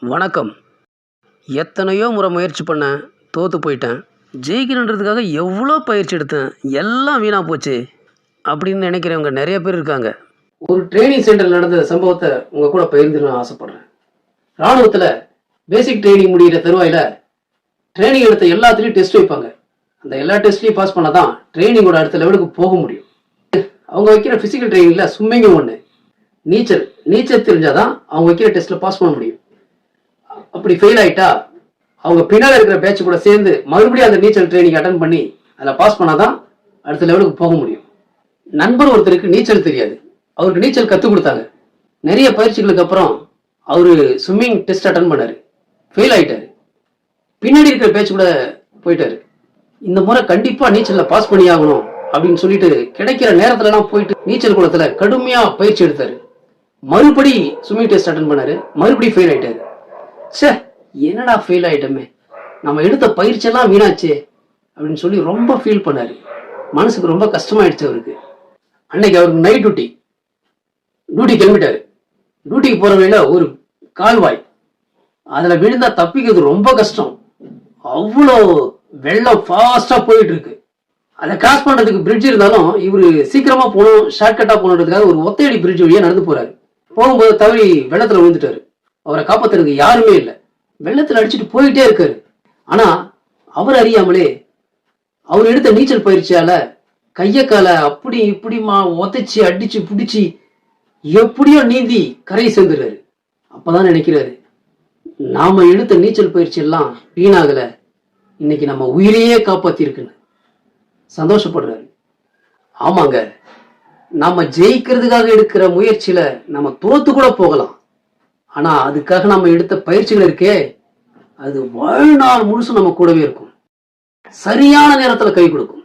வணக்கம். எத்தனையோ முறை முயற்சி பண்ணேன், தோற்று போயிட்டேன். ஜெயிக்கணுன்றதுக்காக எவ்வளோ பயிற்சி எடுத்தேன், எல்லாம் வீணாக போச்சு அப்படின்னு நினைக்கிறவங்க நிறைய பேர் இருக்காங்க. ஒரு ட்ரைனிங் சென்டரில் நடந்த சம்பவத்தை உங்கள் கூட பகிர்ந்துன்னு ஆசைப்பட்றேன். இராணுவத்தில் பேசிக் ட்ரைனிங் முடிகிற தருவாயில் ட்ரைனிங் எடுத்த எல்லாத்துலேயும் டெஸ்ட் வைப்பாங்க. அந்த எல்லா டெஸ்ட்லையும் பாஸ் பண்ணால் தான் ட்ரைனிங்கோட அடுத்த லெவலுக்கு போக முடியும். அவங்க வைக்கிற ஃபிசிக்கல் ட்ரைனிங்கில் ஸ்விம்மிங்கும் ஒன்று, நீச்சல் தெரிஞ்சாதான் அவங்க வைக்கிற டெஸ்ட்டில் பாஸ் பண்ண முடியும். அப்படி ஃபெயில் ஆயிட்டா அவங்க பின்னால் இருக்கிற பேட்ச் கூட சேர்ந்து மறுபடியும் அந்த நீச்சல் ட்ரைனிங் அட்டன் பண்ணி அதில் பாஸ் பண்ணாதான் அடுத்த லெவலுக்கு போக முடியும். நண்பர் ஒருத்தருக்கு நீச்சல் தெரியாது, அவருக்கு நீச்சல் கற்றுக் கொடுத்தாங்க. நிறைய பயிற்சிகளுக்கு அப்புறம் அவரு ஸ்விம்மிங் டெஸ்ட் அட்டன் பண்ணாரு, ஃபெயில் ஆயிட்டாரு. பின்னாடி இருக்கிற பேட்ச் கூட போயிட்டாரு. இந்த முறை கண்டிப்பா நீச்சல்ல பாஸ் பண்ணி ஆகணும் அப்படின்னு சொல்லிட்டு கிடைக்கிற நேரத்துலலாம் போயிட்டு நீச்சல் குளத்துல கடுமையா பயிற்சி எடுத்தாரு. மறுபடி ஸ்விம்மிங் டெஸ்ட் அட்டன் பண்ணாரு, மறுபடியும் ஃபெயில் ஆயிட்டாரு. சே, என்னடா ஃபெயில் ஆயிட்டமே, நம்ம எடுத்த பயிற்சியெல்லாம் வீணாச்சே அப்படின்னு சொல்லி ரொம்ப ஃபீல் பண்ணாரு. மனசுக்கு ரொம்ப கஷ்டமாயிடுச்சு அவருக்கு. அன்னைக்கு அவருக்கு நைட் டியூட்டி கிளம்பிட்டாரு. டியூட்டிக்கு போற வழியில ஒரு கால்வாய், அதுல விழுந்தா தப்பிக்கிறது ரொம்ப கஷ்டம். அவ்வளோ வெள்ளம் ஃபாஸ்டா போயிட்டு இருக்கு. அதை கிராஸ் பண்றதுக்கு பிரிட்ஜ் இருந்தாலும் இவரு சீக்கிரமா போகணும், ஷார்ட்கட்டா போனதுக்காக ஒரு ஒத்தையடி பிரிட்ஜ் வழியா நடந்து போறாரு. போகும்போது தவறி வெள்ளத்துல விழுந்துட்டாரு. அவரை காப்பாத்துறதுக்கு யாருமே இல்லை. வெள்ளத்துல அடிச்சுட்டு போயிட்டே இருக்காரு. ஆனா அவர் அறியாமலே அவர் எடுத்த நீச்சல் பயிற்சியால கைய காலை அப்படி இப்படிமா உதைச்சு அடிச்சு பிடிச்சி எப்படியோ நீந்தி கரையை சேர்ந்துடுறாரு. அப்பதான் நினைக்கிறாரு, நாம எடுத்த நீச்சல் பயிற்சி எல்லாம் வீணாகல, இன்னைக்கு நம்ம உயிரையே காப்பாத்தி இருக்குன்னு சந்தோஷப்படுறாரு. ஆமாங்க, நாம ஜெயிக்கிறதுக்காக எடுக்கிற முயற்சியில நம்ம தோத்து கூட போகலாம். ஆனா அதுக்காக நம்ம எடுத்த பயிற்சிகள் இருக்கே, அது வாழ்நாள் முழுசும் நம்ம கூடவே இருக்கும். சரியான நேரத்துல கை கொடுக்கும்.